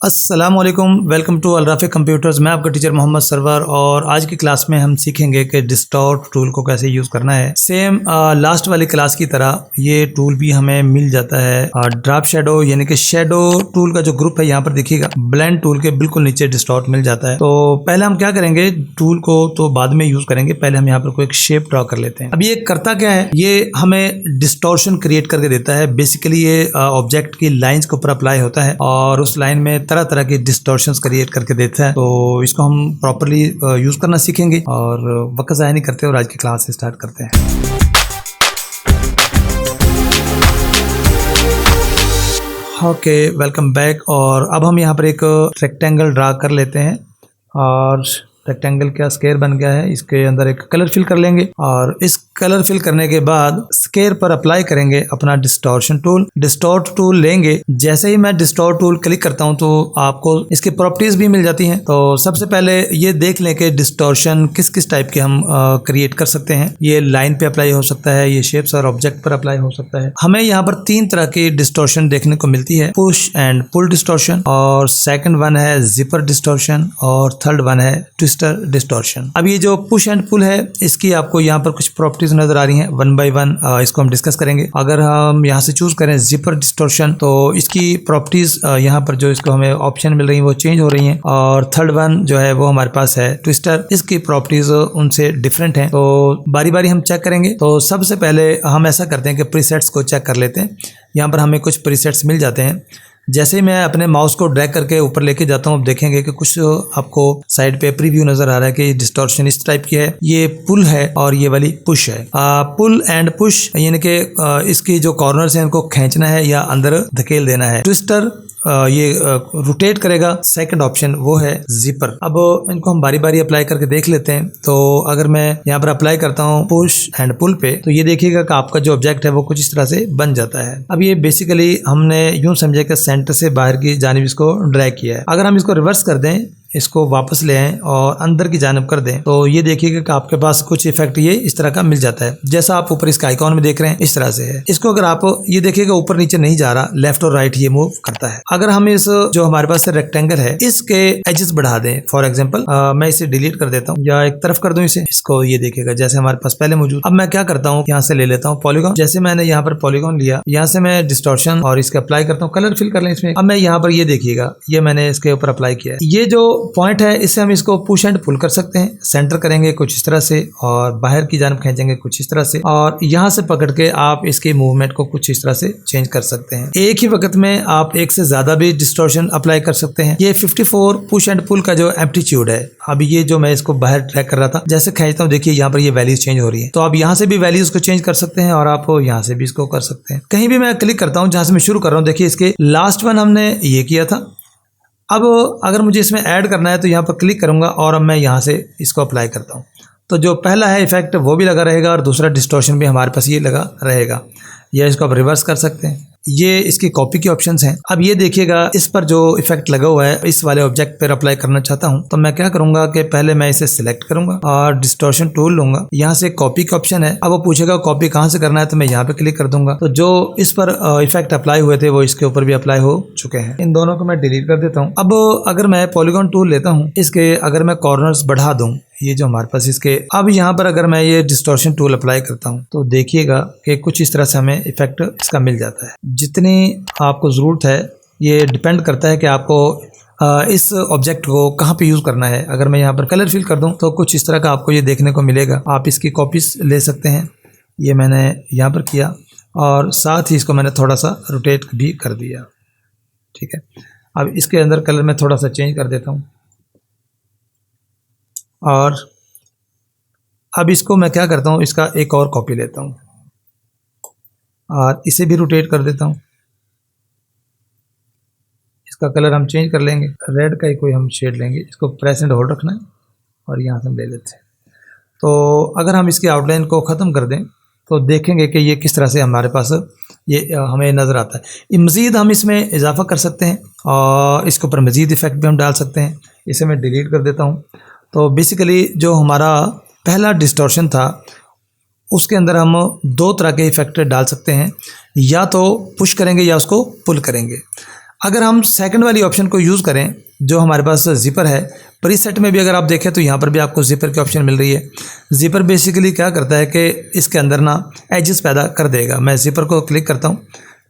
अस्सलामुअलैकुम, welcome to अलराफिक computers. मैं आपका टीचर मोहम्मद सरवर और आज की क्लास में हम सीखेंगे कि डिस्टॉर्ट टूल को कैसे यूज़ करना है। सेम लास्ट वाली क्लास की तरह ये टूल भी हमें मिल जाता है ड्रॉप शेडो, यानी कि शेडो टूल का जो ग्रुप है यहाँ पर देखिएगा, ब्लेंड टूल के बिल्कुल नीचे डिस्टॉर्ट मिल जाता है। तो पहले हम क्या करेंगे, टूल को तो बाद में यूज़ करेंगे, पहले हम यहाँ पर कोई एक शेप ड्रॉ कर लेते हैं। अब ये करता क्या है, ये हमें डिस्टॉर्शन क्रिएट करके देता है। बेसिकली ये ऑब्जेक्ट की लाइंस के ऊपर अप्लाई होता है और उस लाइन में तरह तरह के डिस्टॉर्शंस क्रिएट करके देता है। तो इसको हम प्रॉपर्ली यूज करना सीखेंगे और वक्त ज़ाया नहीं करते और आज की क्लास स्टार्ट करते हैं। Okay, welcome back. और अब हम यहाँ पर एक रेक्टेंगल ड्रा कर लेते हैं और रेक्टेंगल क्या स्क्वायर बन गया है, इसके अंदर एक कलर फिल कर लेंगे और इस कलर फिल करने के बाद स्क्वायर पर अप्लाई करेंगे अपना डिस्टॉर्शन टूल। डिस्टॉर्ट टूल लेंगे, जैसे ही मैं डिस्टॉर्ट टूल क्लिक करता हूं तो आपको इसकी प्रॉपर्टीज भी मिल जाती हैं। तो सबसे पहले ये देख लें कि डिस्टॉर्शन किस किस टाइप के हम क्रिएट कर सकते हैं। ये लाइन पे अप्लाई हो सकता है, ये शेप्स और ऑब्जेक्ट पर अप्लाई हो सकता है। हमें यहाँ पर 3 तरह की डिस्टॉर्शन देखने को मिलती है, पुश एंड पुल डिस्टॉर्शन, और सेकंड वन है जिपर डिस्टॉर्शन और थर्ड वन है ट्विस्टर डिस्टॉर्शन। अब ये जो पुश एंड पुल है, इसकी आपको यहाँ पर कुछ प्रॉपर्टीज नजर आ रही हैं। वन बाय वन इसको हम डिस्कस करेंगे। अगर हम यहाँ से चूज करें जिपर डिस्टॉर्शन, तो इसकी प्रॉपर्टीज यहाँ पर जो इसको हमें ऑप्शन मिल रही है वो चेंज हो रही हैं। और थर्ड वन जो है वो हमारे पास है ट्विस्टर, इसकी प्रॉपर्टीज उनसे डिफरेंट हैं। तो बारी बारी हम चेक करेंगे। तो सबसे पहले हम ऐसा करते हैं कि प्रीसेट्स को चेक कर लेते हैं। यहाँ पर हमें कुछ प्रीसेट्स मिल जाते हैं। जैसे ही मैं अपने माउस को ड्रैग करके ऊपर लेके जाता हूँ, आप देखेंगे कि कुछ आपको साइड पे प्रीव्यू नजर आ रहा है कि डिस्टॉर्शन इस टाइप की है। ये पुल है और ये वाली पुश है। पुल एंड पुश यानी कि इसकी जो कॉर्नर्स हैं इनको खींचना है या अंदर धकेल देना है। ट्विस्टर ये रोटेट करेगा। सेकंड ऑप्शन वो है जिपर। अब इनको हम बारी बारी अप्लाई करके देख लेते हैं। तो अगर मैं यहाँ पर अप्लाई करता हूँ पुश एंड पुल पे, तो ये देखिएगा कि आपका जो ऑब्जेक्ट है वो कुछ इस तरह से बन जाता है। अब ये बेसिकली हमने यूं समझे कि सेंटर से बाहर की जानिब इसको ड्रैग किया है। अगर हम इसको रिवर्स कर दें, इसको वापस ले आएं और अंदर की जानिब कर दें, तो ये देखिएगा कि आपके पास कुछ इफेक्ट ये इस तरह का मिल जाता है, जैसा आप ऊपर इसके आइकॉन में देख रहे हैं, इस तरह से है। इसको अगर आप ये देखिएगा ऊपर नीचे नहीं जा रहा, लेफ्ट और राइट ये मूव करता है। अगर हम इस जो हमारे पास रेक्टेंगल है, इसके एजेस बढ़ा दें, फॉर एग्जाम्पल मैं इसे डिलीट कर देता हूँ या एक तरफ कर दूं इसे, इसको ये देखिएगा जैसे हमारे पास पहले मौजूद। अब मैं क्या करता हूँ, यहाँ से ले लेता हूँ पॉलीगॉन। जैसे मैंने यहाँ पर पॉलीगॉन लिया, यहाँ से मैं डिस्टॉर्शन और इसके अप्लाई करता हूँ, कलर फिल कर लें इसमें। अब मैं यहाँ पर ये देखिएगा, ये मैंने इसके ऊपर अप्लाई किया है। ये जो पॉइंट है, इससे हम इसको पुश एंड पुल कर सकते हैं। सेंटर करेंगे कुछ इस तरह से और बाहर की जानिब खींचेंगे कुछ इस तरह से, और यहाँ से पकड़ के आप इसके मूवमेंट को कुछ इस तरह से चेंज कर सकते हैं। एक ही वक्त में आप एक से ज्यादा भी डिस्टॉर्शन अप्लाई कर सकते हैं। ये 54 पुश एंड पुल का जो एम्पलीट्यूड है, अभी ये जो मैं इसको बाहर ट्रैक कर रहा था, जैसे खींचता हूँ देखिए यहाँ पर ये वैल्यूज चेंज हो रही है। तो आप यहाँ से भी वैल्यूज को चेंज कर सकते हैं और आप यहाँ से भी इसको कर सकते हैं। कहीं भी मैं क्लिक करता हूँ, जहाँ से मैं शुरू कर रहा हूँ, देखिए इसके लास्ट वन हमने ये किया था। अब अगर मुझे इसमें ऐड करना है तो यहाँ पर क्लिक करूँगा और अब मैं यहाँ से इसको अप्लाई करता हूँ। तो जो पहला है इफेक्ट वो भी लगा रहेगा और दूसरा डिस्टॉर्शन भी हमारे पास ये लगा रहेगा। या इसको आप रिवर्स कर सकते हैं। ये इसकी कॉपी के ऑप्शंस हैं। अब ये देखिएगा, इस पर जो इफेक्ट लगा हुआ है, इस वाले ऑब्जेक्ट पर अप्लाई करना चाहता हूं, तो मैं क्या करूंगा कि पहले मैं इसे सिलेक्ट करूंगा और डिस्टॉर्शन टूल लूंगा। यहाँ से कॉपी का ऑप्शन है। अब वो पूछेगा कॉपी कहाँ से करना है, तो मैं यहाँ पे क्लिक कर दूंगा। तो जो इस पर इफेक्ट अप्लाई हुए थे वो इसके ऊपर भी अप्लाई हो चुके हैं। इन दोनों को मैं डिलीट कर देता हूँ। अब अगर मैं पॉलीगॉन टूल लेता हूँ, इसके अगर मैं कॉर्नर्स बढ़ा दूं, ये जो हमारे पास इसके, अब यहाँ पर अगर मैं ये डिस्टॉर्शन टूल अप्लाई करता हूँ, तो देखिएगा कि कुछ इस तरह से हमें इफेक्ट इसका मिल जाता है। जितनी आपको ज़रूरत है, ये डिपेंड करता है कि आपको इस ऑब्जेक्ट को कहाँ पे यूज़ करना है। अगर मैं यहाँ पर कलर फिल कर दूँ तो कुछ इस तरह का आपको ये देखने को मिलेगा। आप इसकी कॉपीज ले सकते हैं। ये मैंने यहाँ पर किया और साथ ही इसको मैंने थोड़ा सा रोटेट भी कर दिया। ठीक है, अब इसके अंदर कलर मैं थोड़ा सा चेंज कर देता हूँ और अब इसको मैं क्या करता हूँ, इसका एक और कॉपी लेता हूँ और इसे भी रोटेट कर देता हूँ। इसका कलर हम चेंज कर लेंगे, रेड का ही कोई हम शेड लेंगे। इसको प्रेस एंड होल्ड रखना है और यहाँ से हम ले लेते हैं। तो अगर हम इसकी आउटलाइन को ख़त्म कर दें तो देखेंगे कि ये किस तरह से हमारे पास ये हमें नज़र आता है। मज़ीद हम इसमें इजाफा कर सकते हैं और इसके ऊपर मज़ीद इफेक्ट भी हम डाल सकते हैं। इसे मैं डिलीट कर देता हूँ। तो बेसिकली जो हमारा पहला डिस्टॉर्शन था, उसके अंदर हम 2 तरह के इफेक्ट डाल सकते हैं, या तो पुश करेंगे या उसको पुल करेंगे। अगर हम सेकंड वाली ऑप्शन को यूज़ करें जो हमारे पास जिपर है, प्रीसेट में भी अगर आप देखें तो यहाँ पर भी आपको जिपर की ऑप्शन मिल रही है। जिपर बेसिकली क्या करता है कि इसके अंदर ना एजेस पैदा कर देगा। मैं जिपर को क्लिक करता हूँ,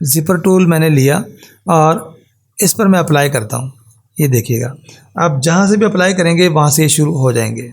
जिपर टूल मैंने लिया और इस पर मैं अप्लाई करता हूँ। ये देखिएगा, आप जहाँ से भी अप्लाई करेंगे वहाँ से ये शुरू हो जाएंगे।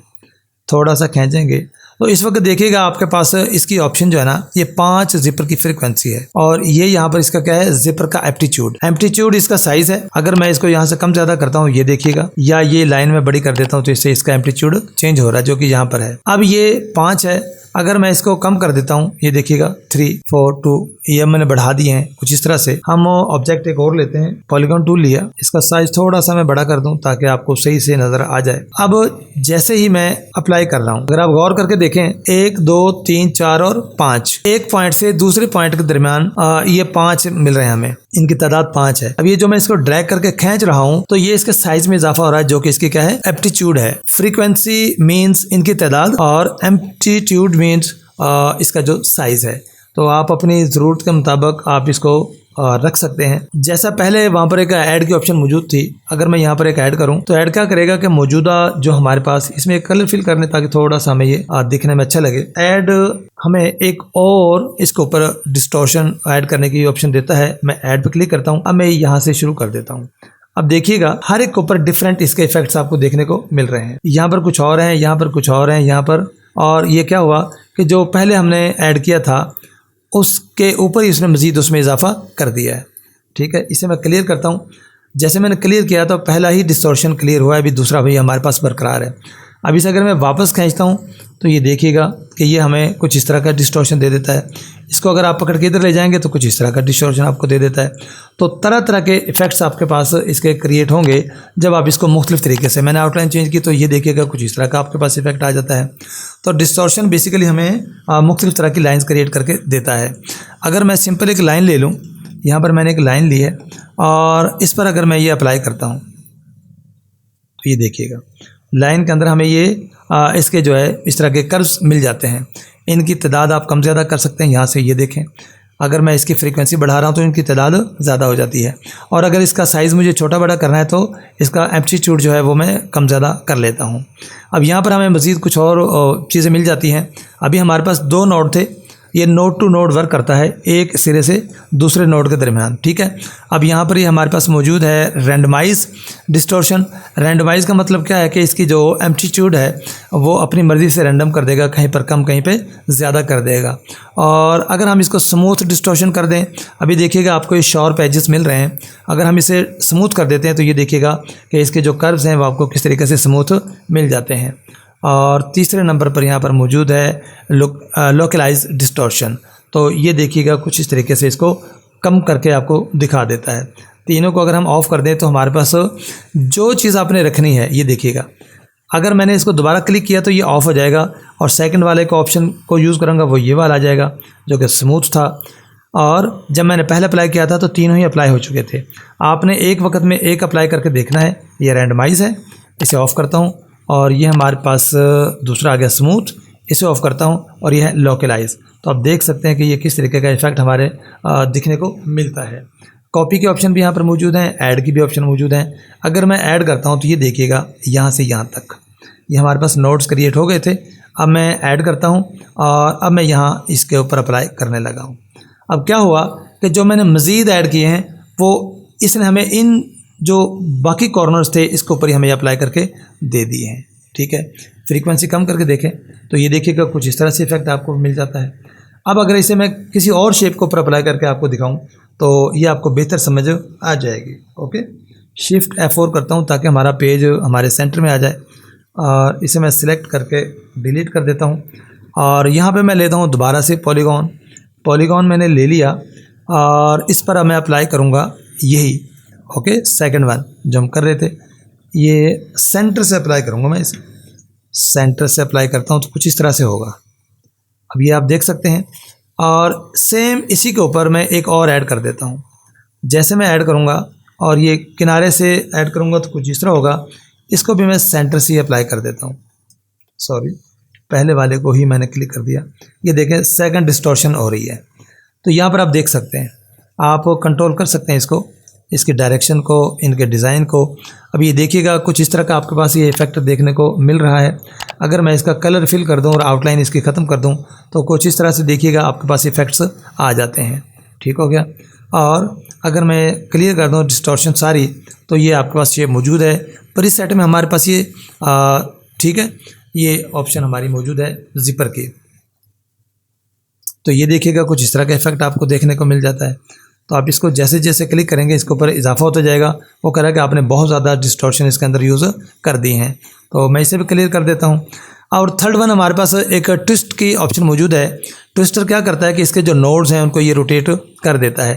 थोड़ा सा खींचेंगे तो इस वक्त देखिएगा आपके पास इसकी ऑप्शन जो है ना, ये 5 जिपर की फ्रीक्वेंसी है और ये यहाँ पर इसका क्या है, जिपर का एम्पलीट्यूड इसका साइज है। अगर मैं इसको यहाँ से कम ज़्यादा करता हूँ, ये देखिएगा, या ये लाइन में बड़ी कर देता हूँ तो इससे इसका एम्पलीट्यूड चेंज हो रहा है, जो कि यहाँ पर है। अब ये 5 है, अगर मैं इसको कम कर देता हूँ, ये देखिएगा 3, 4, 2, ये मैंने बढ़ा दिए हैं कुछ इस तरह से। हम ऑब्जेक्ट एक और लेते हैं, पॉलीगॉन टूल लिया, इसका साइज थोड़ा सा मैं बड़ा कर दूं ताकि आपको सही से नजर आ जाए। अब जैसे ही मैं अप्लाई कर रहा हूँ, अगर आप गौर करके देखें, 1, 2, 3, 4 और 5, एक पॉइंट से दूसरे पॉइंट के दरमियान ये 5 मिल रहे हैं हमें, इनकी तादाद 5 है। अब ये जो मैं इसको ड्रैग करके खींच रहा हूँ तो ये इसके साइज में इजाफा हो रहा है, जो कि इसकी क्या है, एप्टीट्यूड है। फ्रीक्वेंसी मीन्स इनकी तादाद और एम्पलीट्यूड मीन्स इसका जो साइज है। तो आप अपनी ज़रूरत के मुताबिक आप इसको रख सकते हैं। जैसा पहले वहाँ पर एक ऐड की ऑप्शन मौजूद थी, अगर मैं यहाँ पर एक ऐड करूँ तो ऐड क्या करेगा कि मौजूदा जो हमारे पास इसमें एक कलर फिल करने, ताकि थोड़ा सा हमें ये दिखने में अच्छा लगे। ऐड हमें एक और इसके ऊपर डिस्टॉर्शन ऐड करने की ऑप्शन देता है। मैं ऐड पर क्लिक करता हूँ। अब मैं यहाँ से शुरू कर देता हूँ। अब देखिएगा हर एक के ऊपर डिफरेंट इसके इफेक्ट्स आपको देखने को मिल रहे हैं। यहाँ पर कुछ और हैं, यहाँ पर कुछ और हैं, यहाँ पर, और ये क्या हुआ कि जो पहले हमने ऐड किया था उसके ऊपर इसने मज़ीद उसमें इजाफा कर दिया है। ठीक है, इसे मैं क्लियर करता हूँ। जैसे मैंने क्लियर किया तो पहला ही डिस्टॉर्शन क्लियर हुआ है, अभी दूसरा भी हमारे पास बरकरार है। अब इसे अगर मैं वापस खींचता हूँ तो ये देखिएगा कि ये हमें कुछ इस तरह का डिस्टॉर्शन दे देता है। इसको अगर आप पकड़ के इधर ले जाएंगे तो कुछ इस तरह का डिस्टॉर्शन आपको दे देता है। तो तरह तरह के इफ़ेक्ट्स आपके पास इसके क्रिएट होंगे जब आप इसको मुख्तलिफ तरीके से, मैंने आउटलाइन चेंज की तो ये देखिएगा कुछ इस तरह का आपके पास इफेक्ट आ जाता है। तो डिस्टॉर्शन बेसिकली हमें मुख्तलिफ तरह की लाइन्स क्रिएट करके देता है। अगर मैं सिंपल एक लाइन ले लूँ, यहाँ पर मैंने एक लाइन ली है और इस पर अगर मैं ये अप्लाई करता हूँ तो ये देखिएगा लाइन के अंदर हमें ये इसके जो है इस तरह के कर्व्स मिल जाते हैं। इनकी तादाद आप कम ज़्यादा कर सकते हैं। यहाँ से ये देखें, अगर मैं इसकी फ्रीक्वेंसी बढ़ा रहा हूँ तो इनकी तादाद ज़्यादा हो जाती है, और अगर इसका साइज़ मुझे छोटा बड़ा करना है तो इसका एम्पलीट्यूड जो है वो मैं कम ज़्यादा कर लेता हूँ। अब यहाँ पर हमें मज़ीद कुछ और चीज़ें मिल जाती हैं। अभी हमारे पास 2 नोड थे, ये नोड टू नोड वर्क करता है एक सिरे से दूसरे नोड के दरमियान। ठीक है, अब यहाँ पर ये हमारे पास मौजूद है रैंडमाइज डिस्टॉर्शन। रैंडमाइज का मतलब क्या है कि इसकी जो एम्पलीट्यूड है वो अपनी मर्ज़ी से रैंडम कर देगा, कहीं पर कम कहीं पे ज़्यादा कर देगा। और अगर हम इसको स्मूथ डिस्टॉर्शन कर दें, अभी देखिएगा आपको ये शार्प एजेस मिल रहे हैं। अगर हम इसे स्मूथ कर देते हैं तो ये देखिएगा कि इसके जो कर्व्स हैं वो आपको किस तरीके से स्मूथ मिल जाते हैं। और तीसरे नंबर पर यहाँ पर मौजूद है लोकलाइज डिस्टॉर्शन। तो ये देखिएगा कुछ इस तरीके से इसको कम करके आपको दिखा देता है। तीनों को अगर हम ऑफ़ कर दें तो हमारे पास जो चीज़ आपने रखनी है, ये देखिएगा, अगर मैंने इसको दोबारा क्लिक किया तो ये ऑफ़ हो जाएगा और सेकंड वाले को ऑप्शन को यूज़ करूँगा वो ये वाला आ जाएगा जो कि स्मूथ था। और जब मैंने पहले अप्लाई किया था तो तीनों ही अप्लाई हो चुके थे। आपने एक वक्त में एक अप्लाई करके देखना है। ये रैंडमाइज है, इसे ऑफ़ करता हूँ, और ये हमारे पास दूसरा आ गया स्मूथ, इसे ऑफ़ करता हूँ, और यह है लोकलाइज। तो आप देख सकते हैं कि ये किस तरीके का इफेक्ट हमारे दिखने को मिलता है। कॉपी के ऑप्शन भी यहाँ पर मौजूद हैं, ऐड की भी ऑप्शन मौजूद हैं। अगर मैं ऐड करता हूँ तो ये देखिएगा यहाँ से यहाँ तक ये हमारे पास नोट्स क्रिएट हो गए थे। अब मैं ऐड करता हूँ और अब मैं यहाँ इसके ऊपर अप्लाई करने लगा हूँ। अब क्या हुआ कि जो मैंने मज़ीद ऐड किए हैं वो इसने हमें इन जो बाकी कॉर्नर्स थे इसके ऊपर ही हमें अप्लाई करके दे दिए हैं। ठीक है, फ्रीक्वेंसी कम करके देखें तो ये देखिएगा कुछ इस तरह से इफेक्ट आपको मिल जाता है। अब अगर इसे मैं किसी और शेप के ऊपर अप्लाई करके आपको दिखाऊं तो ये आपको बेहतर समझ आ जाएगी। ओके, शिफ्ट F4 करता हूं ताकि हमारा पेज हमारे सेंटर में आ जाए, और इसे मैं सिलेक्ट करके डिलीट कर देता हूं। और यहाँ पे मैं लेता हूँ दोबारा से पॉलीगॉन मैंने ले लिया और इस पर मैं अप्लाई करूँगा यही। ओके, सेकंड वन जो हम कर रहे थे, ये सेंटर से अप्लाई करूँगा। मैं इसे सेंटर से अप्लाई करता हूँ तो कुछ इस तरह से होगा। अब ये आप देख सकते हैं, और सेम इसी के ऊपर मैं एक और ऐड कर देता हूँ। जैसे मैं ऐड करूँगा और ये किनारे से ऐड करूँगा तो कुछ इस तरह होगा। इसको भी मैं सेंटर से ही अप्लाई कर देता हूँ। सॉरी, पहले वाले को ही मैंने क्लिक कर दिया। ये देखें सेकंड डिस्टॉर्शन हो रही है। तो यहाँ पर आप देख सकते हैं, आप कंट्रोल कर सकते हैं इसको इसके डायरेक्शन को, इनके डिज़ाइन को। अब ये देखिएगा कुछ इस तरह का आपके पास ये इफ़ेक्ट देखने को मिल रहा है। अगर मैं इसका कलर फिल कर दूं और आउटलाइन इसकी ख़त्म कर दूं तो कुछ इस तरह से देखिएगा आपके पास इफ़ेक्ट्स आ जाते हैं। ठीक हो गया। और अगर मैं क्लियर कर दूं डिस्टॉर्शन सारी, तो ये आपके पास शेप मौजूद है। प्रीसेट में हमारे पास ये ठीक है, ये ऑप्शन हमारी मौजूद है ज़िपर की। तो ये देखिएगा कुछ इस तरह का इफेक्ट आपको देखने को मिल जाता है। तो आप इसको जैसे जैसे क्लिक करेंगे इसके ऊपर इजाफा होता जाएगा। वो कह रहा है कि आपने बहुत ज़्यादा डिस्टॉर्शन इसके अंदर यूज़ कर दी हैं। तो मैं इसे भी क्लियर कर देता हूँ। और थर्ड वन हमारे पास एक ट्विस्ट की ऑप्शन मौजूद है। ट्विस्टर क्या करता है कि इसके जो नोड्स हैं उनको ये रोटेट कर देता है।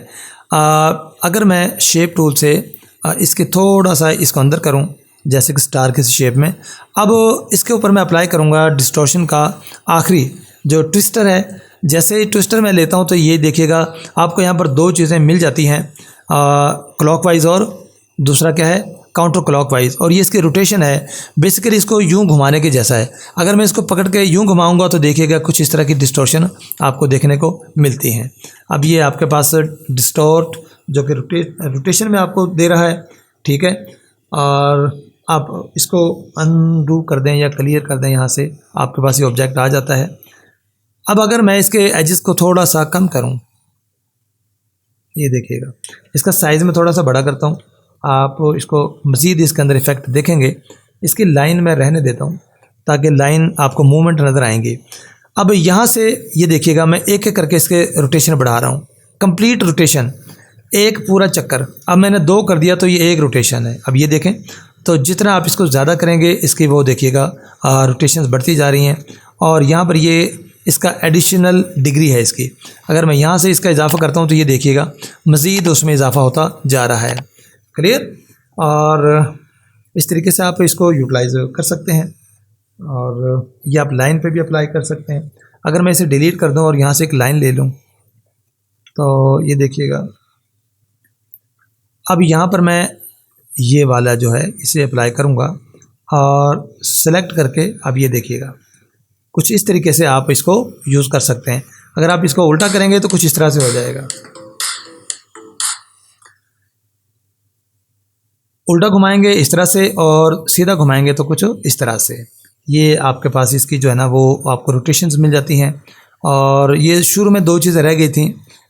अगर मैं शेप टूल से इसके थोड़ा सा इसको अंदर करूं, जैसे कि स्टार के शेप में, अब इसके ऊपर मैं अप्लाई करूंगा डिस्टॉर्शन का आखिरी जो ट्विस्टर है। जैसे ही ट्विस्टर मैं लेता हूं तो ये देखिएगा आपको यहाँ पर दो चीज़ें मिल जाती हैं, क्लॉकवाइज और दूसरा क्या है, काउंटर क्लॉकवाइज। और ये इसकी रोटेशन है, बेसिकली इसको यूं घुमाने के जैसा है। अगर मैं इसको पकड़ के यूं घुमाऊंगा तो देखिएगा कुछ इस तरह की डिस्टॉर्शन आपको देखने को मिलती हैं। अब ये आपके पास डिस्टॉर्ट जो कि रोटेशन में आपको दे रहा है। ठीक है। और आप इसको अनडू कर दें या क्लियर कर दें, यहाँ से आपके पास ये ऑब्जेक्ट आ जाता है। अब अगर मैं इसके एजेस को थोड़ा सा कम करूं, ये देखिएगा इसका साइज़ में थोड़ा सा बड़ा करता हूं, आप इसको मज़ीद इसके अंदर इफ़ेक्ट देखेंगे। इसकी लाइन मैं रहने देता हूं ताकि लाइन आपको मूवमेंट नज़र आएंगी। अब यहाँ से ये देखिएगा मैं एक एक करके इसके रोटेशन बढ़ा रहा हूँ, कंप्लीट रोटेशन, एक पूरा चक्कर। अब मैंने 2 कर दिया तो ये एक रोटेशन है। अब ये देखें तो जितना आप इसको ज़्यादा करेंगे इसकी वो देखिएगा रोटेशंस बढ़ती जा रही हैं। और यहाँ पर ये इसका एडिशनल डिग्री है इसकी। अगर मैं यहाँ से इसका इजाफा करता हूँ तो ये देखिएगा मज़ीद उसमें इजाफा होता जा रहा है। क्लियर। और इस तरीके से आप इसको यूटिलाइज कर सकते हैं। और ये आप लाइन पे भी अप्लाई कर सकते हैं। अगर मैं इसे डिलीट कर दूँ और यहाँ से एक लाइन ले लूँ तो ये देखिएगा अब यहाँ पर मैं ये वाला जो है इसे अप्लाई करूँगा और सेलेक्ट करके अब ये देखिएगा कुछ इस तरीके से आप इसको यूज़ कर सकते हैं। अगर आप इसको उल्टा करेंगे तो कुछ इस तरह से हो जाएगा। उल्टा घुमाएंगे इस तरह से और सीधा घुमाएंगे तो कुछ इस तरह से। ये आपके पास इसकी जो है ना वो आपको रोटेशंस मिल जाती हैं। और ये शुरू में 2 चीज़ें रह गई थी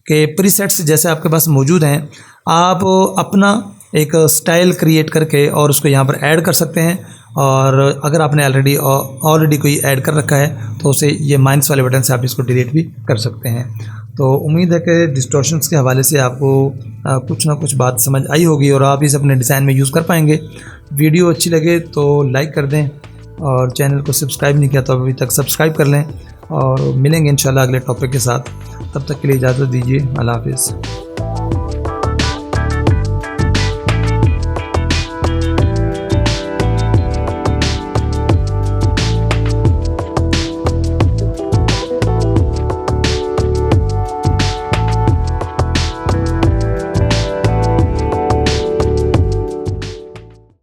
कि प्रीसेट्स जैसे आपके पास मौजूद हैं, आप अपना एक स्टाइल क्रिएट करके और उसको यहाँ पर ऐड कर सकते हैं। और अगर आपने ऑलरेडी कोई ऐड कर रखा है तो उसे ये माइनस वाले बटन से आप इसको डिलीट भी कर सकते हैं। तो उम्मीद है कि डिस्टॉर्शंस के हवाले से आपको कुछ ना कुछ बात समझ आई होगी और आप इसे अपने डिज़ाइन में यूज़ कर पाएंगे। वीडियो अच्छी लगे तो लाइक कर दें और चैनल को सब्सक्राइब नहीं किया तो अभी तक सब्सक्राइब कर लें। और मिलेंगे इंशाल्लाह अगले टॉपिक के साथ। तब तक के लिए इजाज़त दीजिए। अल्लाह हाफ़िज़।